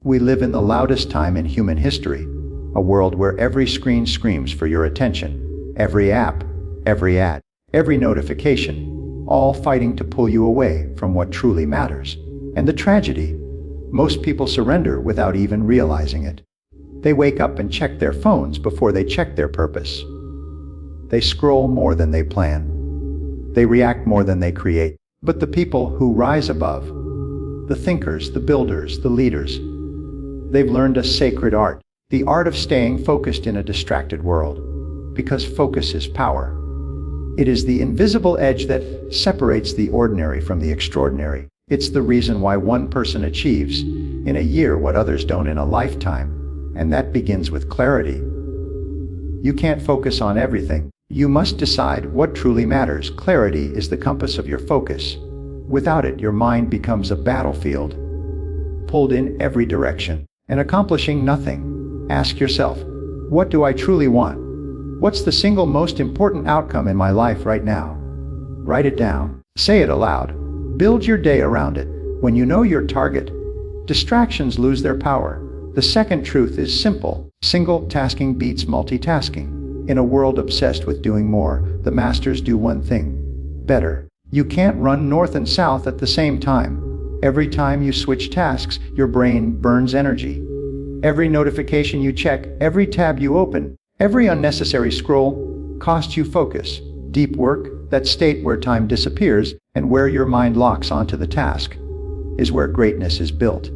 We live in the loudest time in human history, a world where every screen screams for your attention, every app, every ad, every notification, all fighting to pull you away from what truly matters. And the tragedy, most people surrender without even realizing it. They wake up and check their phones before they check their purpose. They scroll more than they plan. They react more than they create. But the people who rise above, the thinkers, the builders, the leaders, they've learned a sacred art, the art of staying focused in a distracted world. Because focus is power. It is the invisible edge that separates the ordinary from the extraordinary. It's the reason why one person achieves in a year what others don't in a lifetime, and that begins with clarity. You can't focus on everything. You must decide what truly matters. Clarity is the compass of your focus. Without it, your mind becomes a battlefield, pulled in every direction and accomplishing nothing. Ask yourself, what do I truly want? What's the single most important outcome in my life right now? Write it down. Say it aloud. Build your day around it. When you know your target, distractions lose their power. The second truth is simple. Single tasking beats multitasking. In a world obsessed with doing more, the masters do one thing better. You can't run north and south at the same time. Every time you switch tasks, your brain burns energy. Every notification you check, every tab you open, every unnecessary scroll costs you focus. Deep work, that state where time disappears and where your mind locks onto the task, is where greatness is built.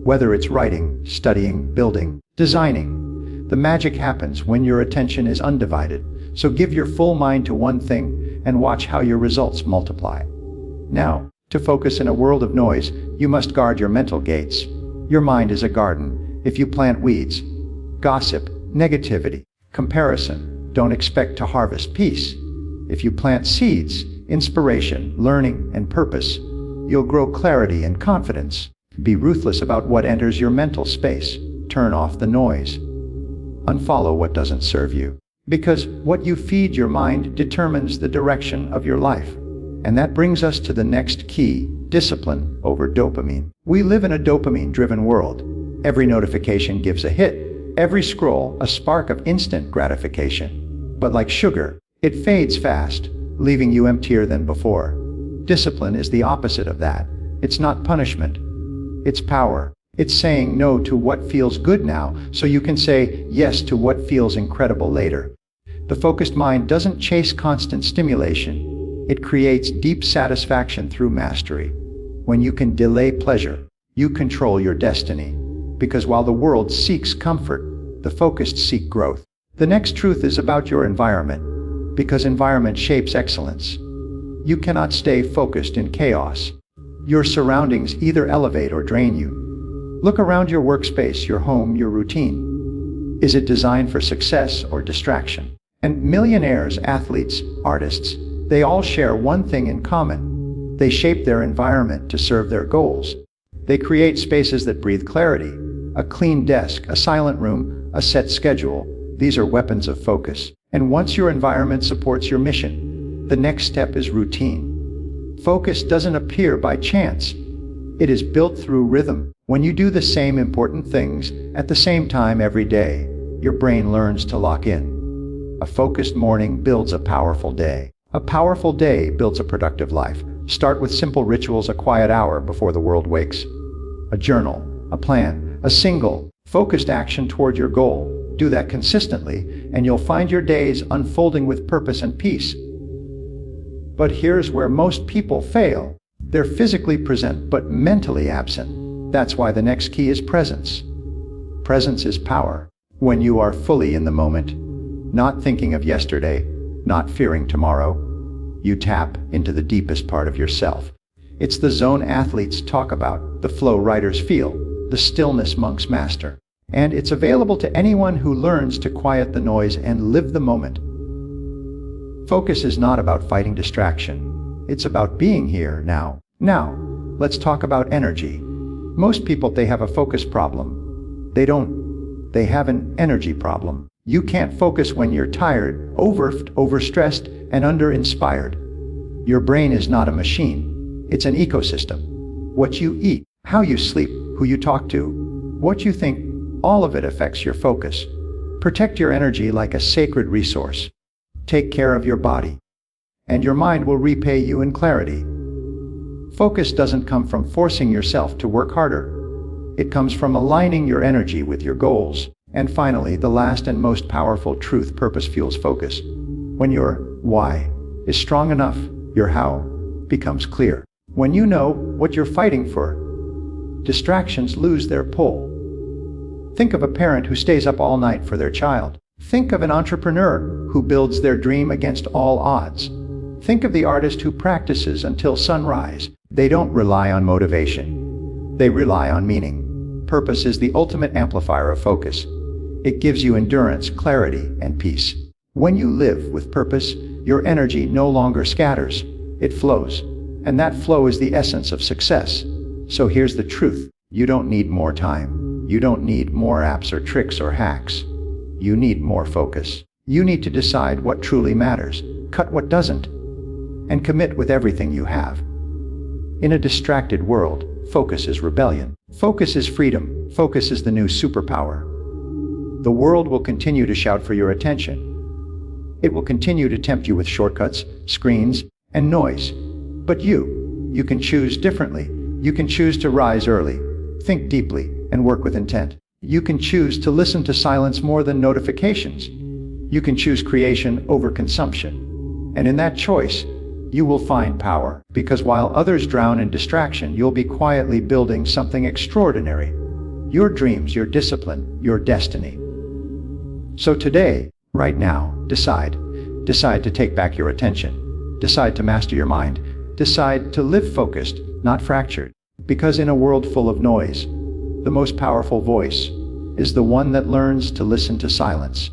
Whether it's writing, studying, building, designing, the magic happens when your attention is undivided. So give your full mind to one thing and watch how your results multiply. Now, to focus in a world of noise, you must guard your mental gates. Your mind is a garden. If you plant weeds, gossip, negativity, comparison, don't expect to harvest peace. If you plant seeds, inspiration, learning, and purpose, you'll grow clarity and confidence. Be ruthless about what enters your mental space. Turn off the noise. Unfollow what doesn't serve you. Because what you feed your mind determines the direction of your life. And that brings us to the next key, discipline over dopamine. We live in a dopamine-driven world. Every notification gives a hit, every scroll a spark of instant gratification. But like sugar, it fades fast, leaving you emptier than before. Discipline is the opposite of that. It's not punishment. It's power. It's saying no to what feels good now so you can say yes to what feels incredible later. The focused mind doesn't chase constant stimulation. It creates deep satisfaction through mastery. When you can delay pleasure, you control your destiny. Because while the world seeks comfort, the focused seek growth. The next truth is about your environment. Because environment shapes excellence. You cannot stay focused in chaos. Your surroundings either elevate or drain you. Look around your workspace, your home, your routine. Is it designed for success or distraction? And millionaires, athletes, artists, they all share one thing in common. They shape their environment to serve their goals. They create spaces that breathe clarity. A clean desk, a silent room, a set schedule. These are weapons of focus. And once your environment supports your mission, the next step is routine. Focus doesn't appear by chance. It is built through rhythm. When you do the same important things at the same time every day, your brain learns to lock in. A focused morning builds a powerful day. A powerful day builds a productive life. Start with simple rituals, a quiet hour before the world wakes. A journal, a plan, a single, focused action toward your goal. Do that consistently, and you'll find your days unfolding with purpose and peace. But here's where most people fail. They're physically present, but mentally absent. That's why the next key is presence. Presence is power. When you are fully in the moment, not thinking of yesterday, not fearing tomorrow, you tap into the deepest part of yourself. It's the zone athletes talk about, the flow writers feel, the stillness monks master. And it's available to anyone who learns to quiet the noise and live the moment. Focus is not about fighting distraction. It's about being here now. Now, let's talk about energy. Most people, they have a focus problem. They have an energy problem. You can't focus when you're tired, overstressed, and under-inspired. Your brain is not a machine. It's an ecosystem. What you eat, how you sleep, who you talk to, What you think, all of it affects your focus. Protect your energy like a sacred resource. Take care of your body, and your mind will repay you in clarity. Focus doesn't come from forcing yourself to work harder. It comes from aligning your energy with your goals. And finally, the last and most powerful truth: purpose fuels focus. When your why is strong enough, your how becomes clear. When you know what you're fighting for, distractions lose their pull. Think of a parent who stays up all night for their child. Think of an entrepreneur who builds their dream against all odds. Think of the artist who practices until sunrise. They don't rely on motivation. They rely on meaning. Purpose is the ultimate amplifier of focus. It gives you endurance, clarity, and peace. When you live with purpose, your energy no longer scatters. It flows. And that flow is the essence of success. So here's the truth. You don't need more time. You don't need more apps or tricks or hacks. You need more focus. You need to decide what truly matters, cut what doesn't, and commit with everything you have. In a distracted world, focus is rebellion. Focus is freedom. Focus is the new superpower. The world will continue to shout for your attention. It will continue to tempt you with shortcuts, screens, and noise. But you can choose differently. You can choose to rise early, think deeply, and work with intent. You can choose to listen to silence more than notifications. You can choose creation over consumption. And in that choice, you will find power. Because while others drown in distraction, you'll be quietly building something extraordinary. Your dreams, your discipline, your destiny. So today, right now, decide. Decide to take back your attention. Decide to master your mind. Decide to live focused, not fractured. Because in a world full of noise, the most powerful voice is the one that learns to listen to silence.